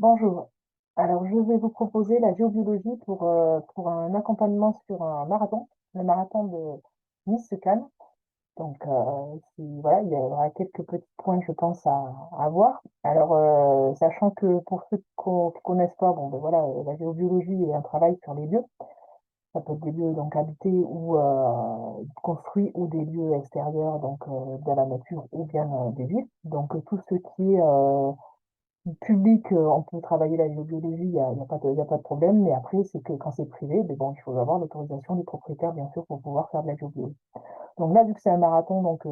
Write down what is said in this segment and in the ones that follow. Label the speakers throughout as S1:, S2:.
S1: Bonjour. Alors, je vais vous proposer la géobiologie pour un accompagnement sur un marathon, le marathon de Nice-Cannes. Donc, voilà, il y aura quelques petits points, je pense, à voir. Alors, sachant que pour ceux qui connaissent pas, bon, ben voilà, la géobiologie est un travail sur les lieux. Ça peut être des lieux donc habités ou construits ou des lieux extérieurs, donc de la nature ou bien des villes. Donc, tout ce qui est public, on peut travailler la géobiologie, il y a pas de problème, mais après, c'est que quand c'est privé, mais bon, il faut avoir l'autorisation du propriétaire, bien sûr, pour pouvoir faire de la géobiologie. Donc là, vu que c'est un marathon donc,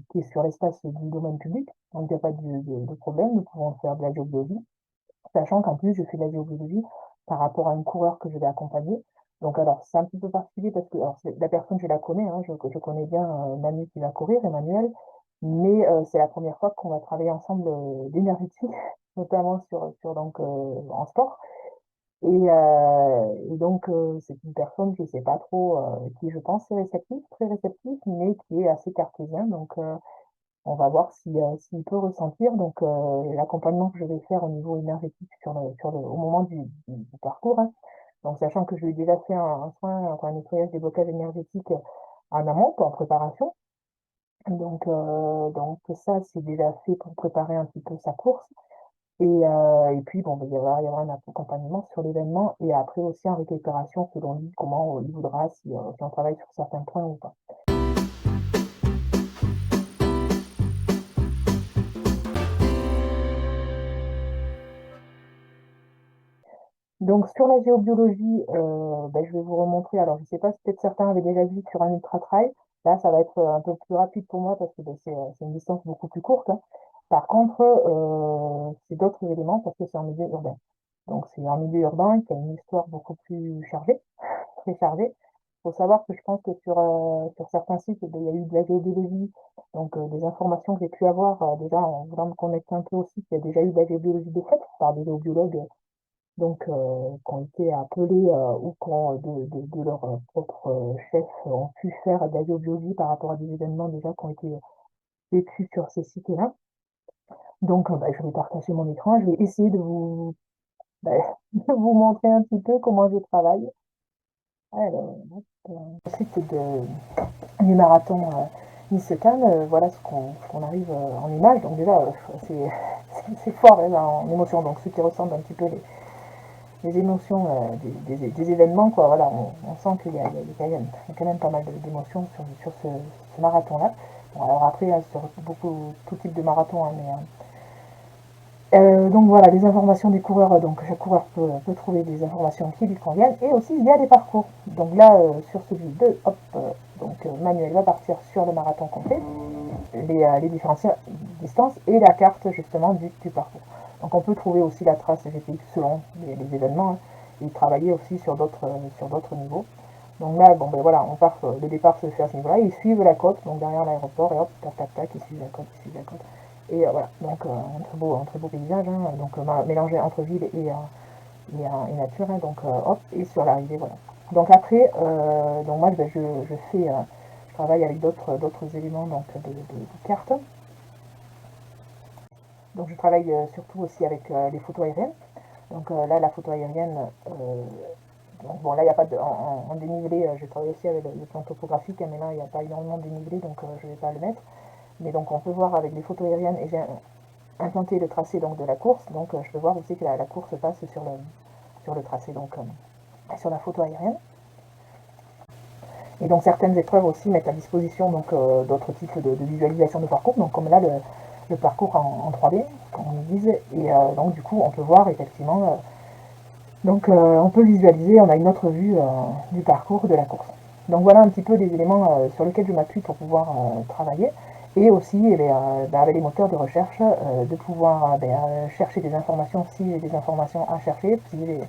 S1: qui est sur l'espace du domaine public, donc il n'y a pas de problème, nous pouvons faire de la géobiologie, sachant qu'en plus, je fais de la géobiologie par rapport à un coureur que je vais accompagner. Donc alors, c'est un petit peu particulier parce que alors, la personne, je la connais, hein, je connais bien Manu qui va courir, Emmanuel, mais c'est la première fois qu'on va travailler ensemble d'énergétique, notamment sur donc en sport. Et donc, c'est une personne, je ne sais pas trop, qui je pense est réceptive, très réceptive, mais qui est assez cartésien. Donc, on va voir si, s'il peut ressentir. Donc, l'accompagnement que je vais faire au niveau énergétique au moment du parcours, hein. Donc, sachant que je lui ai déjà fait un soin, enfin, un nettoyage des blocages énergétiques en amont, en préparation. Donc ça, c'est déjà fait pour préparer un petit peu sa course. Et puis, bon, ben, il y aura un accompagnement sur l'événement et après aussi en récupération selon lui, comment il voudra, si on travaille sur certains points ou pas. Donc, sur la géobiologie, ben, je vais vous remontrer. Alors, je ne sais pas si peut-être certains avaient déjà vu sur un ultra-trail. Là, ça va être un peu plus rapide pour moi parce que ben, c'est une distance beaucoup plus courte, hein. Par contre, c'est d'autres éléments parce que c'est en milieu urbain. Donc, c'est un milieu urbain qui a une histoire beaucoup plus chargée, très chargée. Il faut savoir que je pense que sur certains sites, eh ben, il y a eu de la géobiologie, donc des informations que j'ai pu avoir déjà en voulant me connecter un peu aussi, qu'il y a déjà eu de la géobiologie de fait par des géobiologues donc, qui ont été appelés ou qui ont, de leur propre chef, ont pu faire de la géobiologie par rapport à des événements déjà qui ont été vécus sur ces sites-là. Donc, bah, je vais partager mon écran, je vais essayer bah, de vous montrer un petit peu comment je travaille. Alors, hop, le site du marathon Nice-Cannes, voilà ce qu'on arrive en image. Donc déjà, c'est fort hein, en émotion. Donc ceux qui ressentent un petit peu les émotions des événements, quoi. Voilà, on sent qu'il y a quand même pas mal d'émotions sur ce marathon-là. Bon, alors après, hein, sur tout type de marathon, hein, donc voilà, les informations des coureurs, donc chaque coureur peut trouver des informations qui lui conviennent, et aussi il y a des parcours. Donc là, sur celui de, hop, donc Manuel va partir sur le marathon complet, les différentes distances et la carte justement du parcours. Donc on peut trouver aussi la trace GPX selon les événements, hein, et travailler aussi sur d'autres niveaux. Donc là, bon ben voilà, le départ se fait à ce niveau-là, ils suivent la côte, donc derrière l'aéroport, et hop, tac tac tac, ils suivent la côte, ils suivent la côte. Et voilà, donc un très beau paysage, hein, donc mélangé entre ville et nature, hein, donc hop, et sur l'arrivée, voilà. Donc après, donc moi je travaille avec d'autres éléments donc de cartes. Donc je travaille surtout aussi avec les photos aériennes. Donc là, la photo aérienne, donc bon là il n'y a pas en dénivelé, je travaille aussi avec le plan topographique, hein, mais là il n'y a pas énormément de dénivelé, donc je ne vais pas le mettre. Mais donc on peut voir avec les photos aériennes, et j'ai implanté le tracé donc, de la course, donc je peux voir aussi que la course passe sur le tracé, donc sur la photo aérienne. Et donc certaines épreuves aussi mettent à disposition donc d'autres types de visualisation de parcours, donc comme là le parcours en 3D, comme on disait, et donc du coup on peut voir effectivement, donc on peut visualiser, on a une autre vue du parcours de la course. Donc voilà un petit peu les éléments sur lesquels je m'appuie pour pouvoir travailler, et aussi eh bien, avec les moteurs de recherche, de pouvoir chercher des informations si j'ai des informations à chercher, si j'ai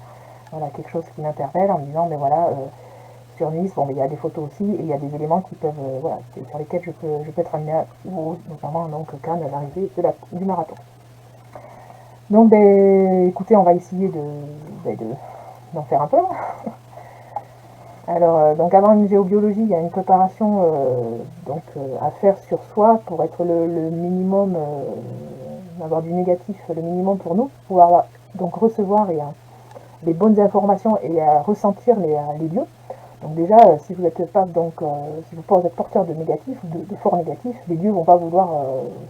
S1: voilà, quelque chose qui m'interpelle en me disant mais voilà, sur Nice, bon, mais il y a des photos aussi et il y a des éléments qui peuvent, voilà, sur lesquels je peux être amené à, ou notamment donc Cannes, l'arrivée du marathon. Donc, ben, écoutez, on va essayer d'en faire un peu. Alors, donc avant une géobiologie, il y a une préparation donc, à faire sur soi pour être le minimum, avoir du négatif, le minimum pour nous, pouvoir donc recevoir les bonnes informations et à ressentir les lieux. Donc déjà, si vous êtes pas si vous êtes porteur de négatifs, de forts négatifs, les lieux vont pas vouloir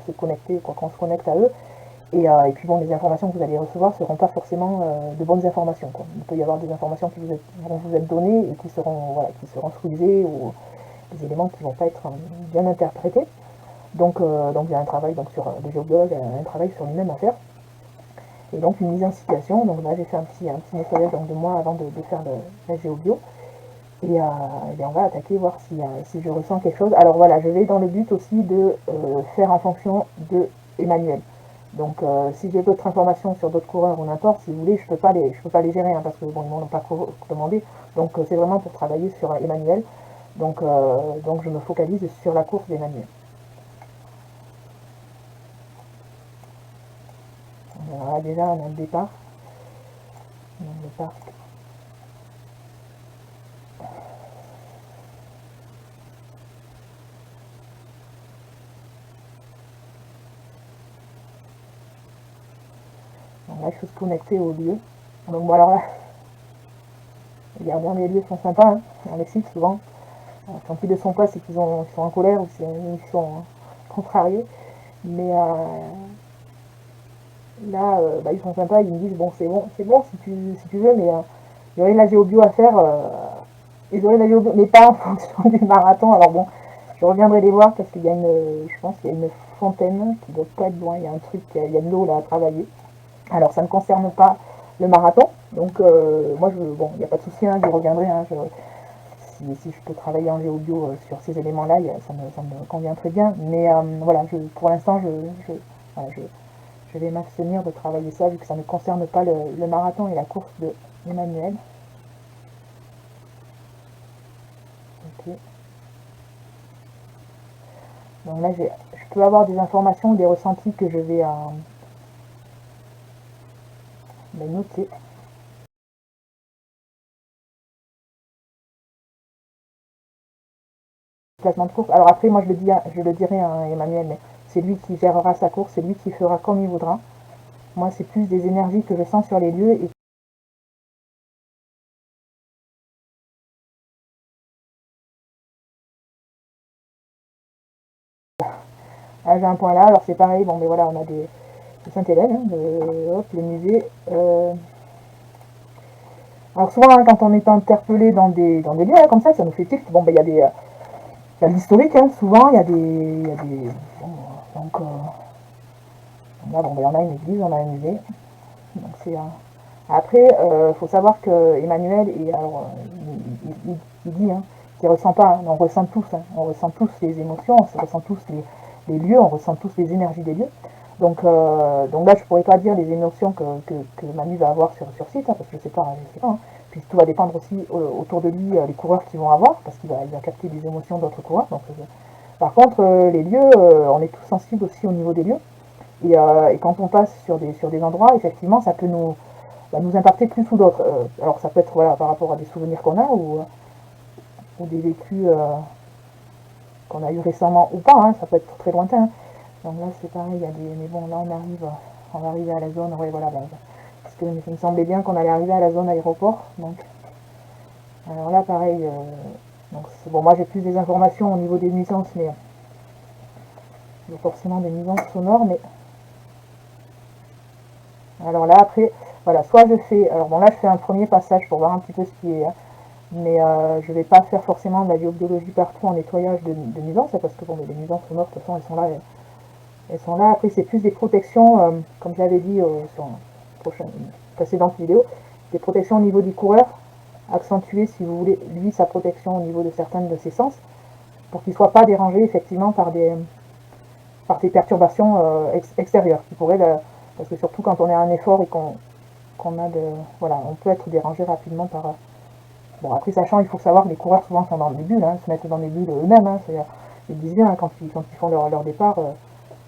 S1: se connecter, quoi qu'on se connecte à eux. Et puis bon, les informations que vous allez recevoir ne seront pas forcément de bonnes informations, quoi. Il peut y avoir des informations qui vont vous être données et qui seront squeezées, ou des éléments qui ne vont pas être bien interprétés. Donc il y a un travail donc, sur le géobiologue, un travail sur lui-même à faire. Et donc une mise en situation. Donc là j'ai fait un petit nettoyage donc, de moi avant de faire la géobio. Et on va attaquer, voir si je ressens quelque chose. Alors voilà, je vais dans le but aussi de faire en fonction de Emmanuel. Donc si j'ai d'autres informations sur d'autres coureurs ou n'importe, si vous voulez, je peux pas les gérer, hein, parce que bon, ils m'en ont pas demandé. Donc c'est vraiment pour travailler sur Emmanuel. Donc je me focalise sur la course d'Emmanuel. Alors là déjà on a le départ. On a le départ. Donc là il faut se connecter au lieu. Donc bon alors là, les lieux sont sympas, hein, on les cite souvent. Quand ils ne le sont pas, c'est qu'ils sont en colère ou ils sont contrariés. Mais là, ils sont sympas, ils me disent bon, c'est bon si tu veux, mais il y aurait de la géobio à faire. Ils auraient de la géobio, mais pas en fonction du marathon. Alors bon, je reviendrai les voir parce qu'il y a je pense qu'il y a une fontaine qui doit pas être loin. Il y a un truc, il y a de l'eau là à travailler. Alors ça ne concerne pas le marathon, donc moi, bon, il n'y a pas de souci, hein, je reviendrai. Hein, si je peux travailler en géo-bio sur ces éléments-là, ça me convient très bien. Mais voilà, pour l'instant, voilà, je vais m'abstenir de travailler ça vu que ça ne concerne pas le marathon et la course de Emmanuel. Okay. Donc là, je peux avoir des informations, des ressentis que je vais noter. Placement de course. Alors après, moi, je le dirai à Emmanuel, mais c'est lui qui gérera sa course, c'est lui qui fera comme il voudra. Moi, c'est plus des énergies que je sens sur les lieux. Et là, j'ai un point là, alors c'est pareil, bon, mais voilà, on a de Sainte-Hélène, hein, hop, le musée. Alors souvent, hein, quand on est interpellé dans des lieux hein, comme ça nous fait tilt. Bon, ben, il y a de l'historique, hein, souvent, il y a des bon, donc, là, bon, ben, on a une église, on a un musée. Donc, après, il faut savoir que Emmanuel, alors, il dit hein, qu'il ne ressent pas, hein, hein, on ressent tous les émotions, on ressent tous les lieux, on ressent tous les énergies des lieux. Donc là, je ne pourrais pas dire les émotions que Manu va avoir sur site, hein, parce que je sais pas. Hein. Puis tout va dépendre aussi autour de lui, les coureurs qu'ils vont avoir, parce qu'il va capter des émotions d'autres coureurs. Par contre, les lieux, on est tous sensibles aussi au niveau des lieux. Et quand on passe sur des endroits, effectivement, ça peut nous impacter plus ou d'autres. Alors ça peut être voilà, par rapport à des souvenirs qu'on a ou des vécus qu'on a eu récemment ou pas, hein, ça peut être très lointain. Hein. Donc là c'est pareil, mais bon là on va arriver à la zone, ouais voilà, parce que il me semblait bien qu'on allait arriver à la zone aéroport. Donc alors là pareil, donc bon moi j'ai plus des informations au niveau des nuisances, mais forcément des nuisances sonores, mais alors là après, voilà, soit je fais, alors bon là je fais un premier passage pour voir un petit peu ce qui est, hein, mais je ne vais pas faire forcément de la géobiologie partout en nettoyage de nuisances, parce que bon, les nuisances sonores, de toute façon, elles sont là. Après, c'est plus des protections, comme j'avais dit sur une précédente vidéo, des protections au niveau du coureur, accentuer, si vous voulez, lui, sa protection au niveau de certaines de ses sens, pour qu'il ne soit pas dérangé, effectivement, par des perturbations extérieures, qui pourraient, parce que surtout quand on est à un effort et qu'on a voilà, on peut être dérangé rapidement par. Bon, après, sachant, il faut savoir que les coureurs souvent sont dans des bulles, hein, se mettent dans des bulles eux-mêmes. Hein, ils disent bien, hein, quand ils font leur départ,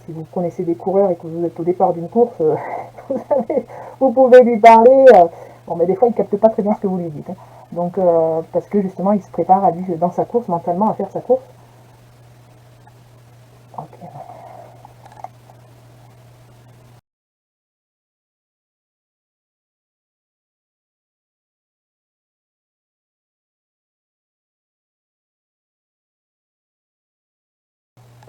S1: si vous connaissez des coureurs et que vous êtes au départ d'une course, vous pouvez lui parler. Bon, mais des fois, il ne capte pas très bien ce que vous lui dites. Hein. Donc, parce que justement, il se prépare à lui, dans sa course, mentalement, à faire sa course. Okay.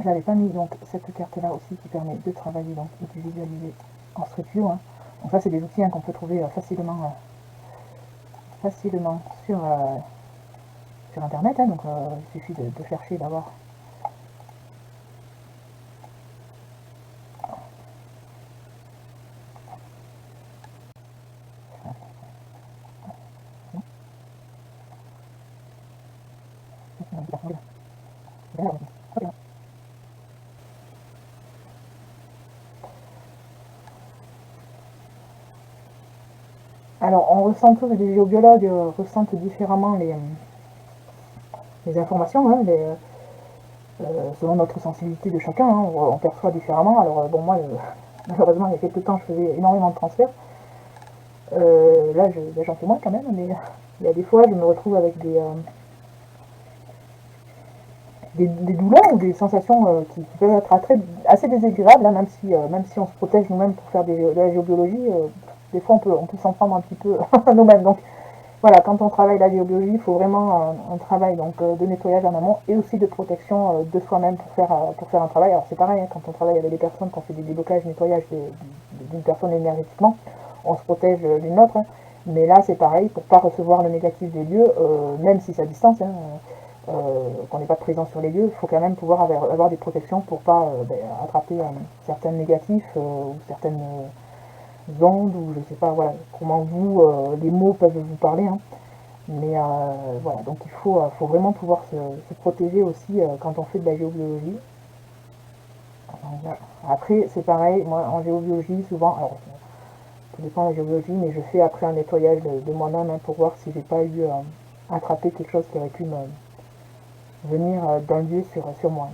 S1: j'avais pas mis donc cette carte-là aussi qui permet de travailler donc et de visualiser en Street View, hein. Donc ça, c'est des outils, hein, qu'on peut trouver facilement sur Internet, hein. Donc il suffit de chercher, d'avoir. Alors, on ressent tous, les géobiologues ressentent différemment les informations, hein, selon notre sensibilité de chacun, hein, on perçoit différemment. Alors, bon, moi, malheureusement, il y a quelques temps, je faisais énormément de transferts. Là, j'en fais moins quand même, mais il y a des fois, je me retrouve avec des douleurs ou des sensations qui peuvent être assez désagréables, hein, même si on se protège nous-mêmes pour faire de la géobiologie. Des fois, on peut s'en prendre un petit peu à nous-mêmes. Donc, voilà, quand on travaille la géobiologie, il faut vraiment un travail donc, de nettoyage en amont et aussi de protection de soi-même pour faire un travail. Alors c'est pareil, hein, quand on travaille avec des personnes, quand on fait des déblocages, nettoyage d'une personne énergétiquement, on se protège l'une l'autre. Hein. Mais là, c'est pareil, pour ne pas recevoir le négatif des lieux, même si c'est à distance, hein, qu'on n'est pas présent sur les lieux, il faut quand même pouvoir avoir des protections pour ne pas attraper certains négatifs ou certaines ondes, ou je sais pas voilà, comment les mots peuvent vous parler. Hein. Mais voilà, donc faut vraiment pouvoir se protéger aussi quand on fait de la géobiologie. Voilà. Après, c'est pareil, moi en géobiologie, souvent, alors ça dépend de la géobiologie, mais je fais après un nettoyage de moi-même, hein, pour voir si j'ai pas eu attrapé quelque chose qui aurait pu me venir d'un lieu sur moi.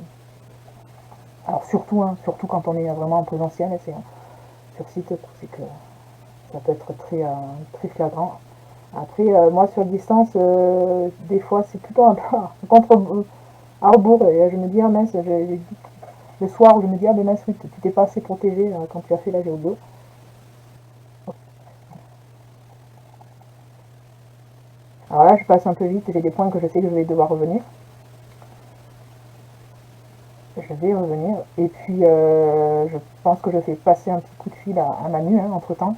S1: Alors surtout, hein, surtout quand on est vraiment en présentiel, c'est sur site, c'est que ça peut être très flagrant. Après, moi sur distance, des fois c'est plutôt un peu contre à rebours, et je me dis, ah mince, le soir, je me dis, ah ben mince, oui, tu t'es pas assez protégé quand tu as fait la géodo. Alors là, je passe un peu vite, j'ai des points que je sais que je vais devoir revenir. Je vais revenir, et puis je pense que je fais passer un petit coup de fil à Manu, hein, entre temps,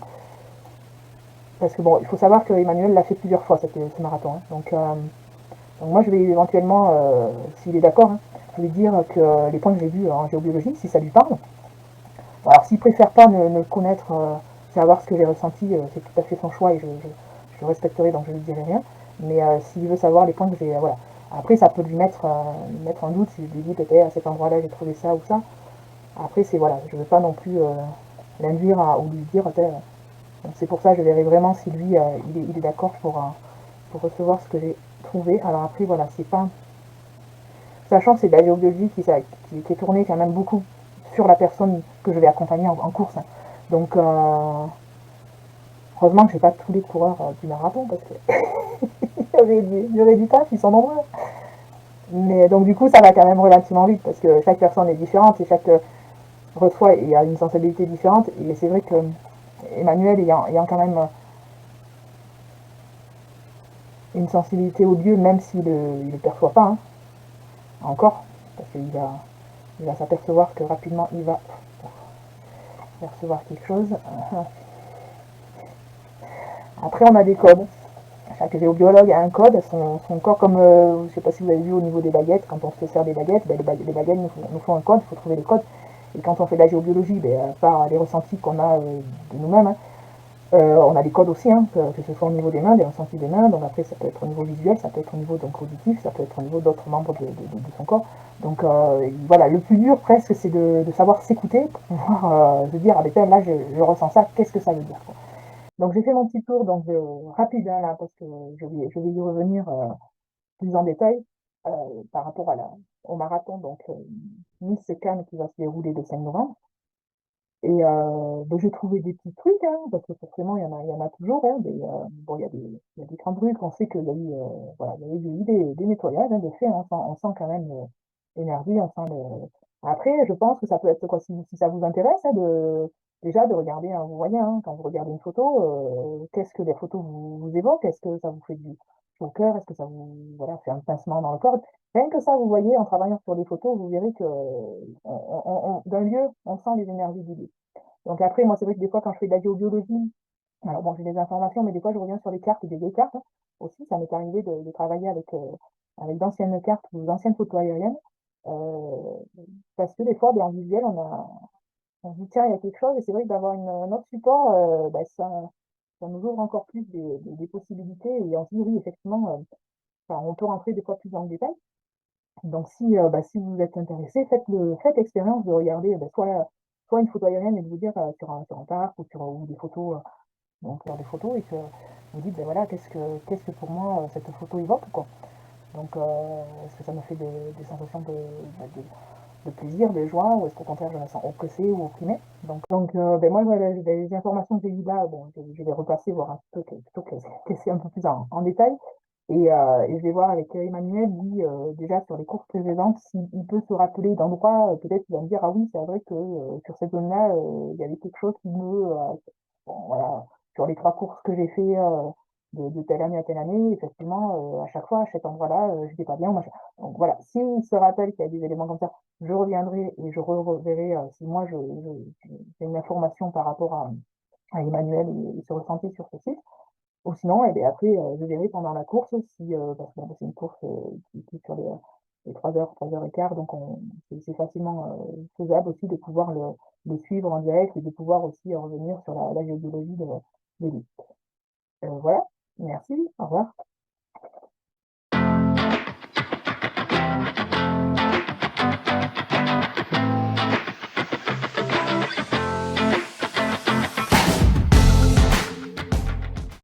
S1: parce que bon, il faut savoir que Emmanuel l'a fait plusieurs fois ce marathon. Hein. Donc moi, je vais éventuellement, s'il est d'accord, hein, je vais dire que les points que j'ai vus en géobiologie, si ça lui parle. Alors s'il préfère pas ne connaître, savoir ce que j'ai ressenti, c'est tout à fait son choix et je respecterai, donc je lui dirai rien. Mais s'il veut savoir les points que j'ai, voilà. Après, ça peut lui mettre en doute si je lui dis peut-être à cet endroit-là j'ai trouvé ça ou ça. Après, c'est voilà, je veux pas non plus l'induire ou lui dire. Donc c'est pour ça que je verrai vraiment si lui il est d'accord pour recevoir ce que j'ai trouvé. Alors après, voilà, c'est pas. Sachant que c'est de la géobiologie qui est tournée quand même beaucoup sur la personne que je vais accompagner en course. Hein. Donc, heureusement que j'ai pas tous les coureurs du marathon parce que il y aurait du taf, ils sont nombreux. Mais donc, du coup, ça va quand même relativement vite parce que chaque personne est différente et chaque reçoit et a une sensibilité différente. Et c'est vrai que Emmanuel ayant quand même une sensibilité au lieu, même s'il ne le perçoit pas, hein, encore, parce qu'il va s'apercevoir que rapidement il va percevoir quelque chose. Après, on a des codes. Chaque géobiologue a un code, son corps, comme je ne sais pas si vous avez vu au niveau des baguettes, quand on se sert des baguettes, ben, les baguettes nous font un code, il faut trouver les codes. Et quand on fait de la géobiologie, ben, par les ressentis qu'on a de nous-mêmes, hein, on a des codes aussi, hein, que ce soit au niveau des mains, des ressentis des mains, donc après ça peut être au niveau visuel, ça peut être au niveau donc, auditif, ça peut être au niveau d'autres membres de son corps. Donc voilà, le plus dur presque c'est de savoir s'écouter pour pouvoir se dire, ah ben là je ressens ça, qu'est-ce que ça veut dire quoi. Donc j'ai fait mon petit tour donc rapide hein, là parce que je vais y revenir plus en détail par rapport au marathon donc Nice Cannes qui va se dérouler le 5 novembre. Et ben, j'ai trouvé des petits trucs hein, parce que forcément il y en a toujours hein, bon il y a des grands trucs, on sait qu'il y a eu voilà, il y a eu des nettoyages hein, de fait, hein, on sent quand même l'énergie, on sent le. Après je pense que ça peut être quoi si ça vous intéresse hein, déjà de regarder, hein, vous voyez, hein, quand vous regardez une photo, qu'est-ce que les photos vous évoquent? Est-ce que ça vous fait du chaud au cœur? Est-ce que ça vous voilà, fait un pincement dans le corps? Rien que ça, vous voyez, en travaillant sur les photos, vous verrez que d'un lieu, on sent les énergies du lieu. Donc après, moi, c'est vrai que des fois, quand je fais de la géobiologie, alors bon, j'ai des informations, mais des fois, je reviens sur les cartes, des vieilles cartes, hein. Aussi, ça m'est arrivé de travailler avec d'anciennes cartes ou d'anciennes photos aériennes, euh, parce que des fois, ben, en visuel, on se dit, tiens, il y a quelque chose, et c'est vrai que d'avoir un autre support, ben, ça nous ouvre encore plus des possibilités, et on se dit, oui, effectivement, enfin, on peut rentrer des fois plus dans le détail. Donc, si vous êtes intéressé, faites l'expérience de regarder soit une photo aérienne et de vous dire sur un parc ou des photos, donc faire des photos et que vous dites, ben voilà, qu'est-ce que pour moi cette photo évoque, quoi. Donc, est-ce que ça me fait des sensations bah, de plaisir, de joie, ou est-ce qu'au contraire je me sens oppressée ou opprimée? Donc, ben moi, voilà, les informations que j'ai eues là, bon, je vais les repasser, voir un peu, plutôt que laisser un peu plus en détail. Et je vais voir avec Emmanuel, lui, déjà sur les courses précédentes, s'il peut se rappeler d'endroits, peut-être il va me dire, ah oui, c'est vrai que sur cette zone-là, il y avait quelque chose qui bon, voilà, sur les 3 courses que j'ai fait de telle année à telle année, effectivement, à chaque fois, à cet endroit-là, j'étais pas bien, machin. Donc voilà, s'il se rappelle qu'il y a des éléments comme ça, je reviendrai et je reverrai si moi j'ai une information par rapport à Emmanuel et ce ressenti sur ce site. Ou sinon, et bien après, je verrai pendant la course si, parce que bon, c'est une course qui est sur les 3 heures et quart, donc c'est facilement faisable aussi de pouvoir le suivre en direct et de pouvoir aussi revenir sur la géobiologie de lui. Voilà, merci, au revoir.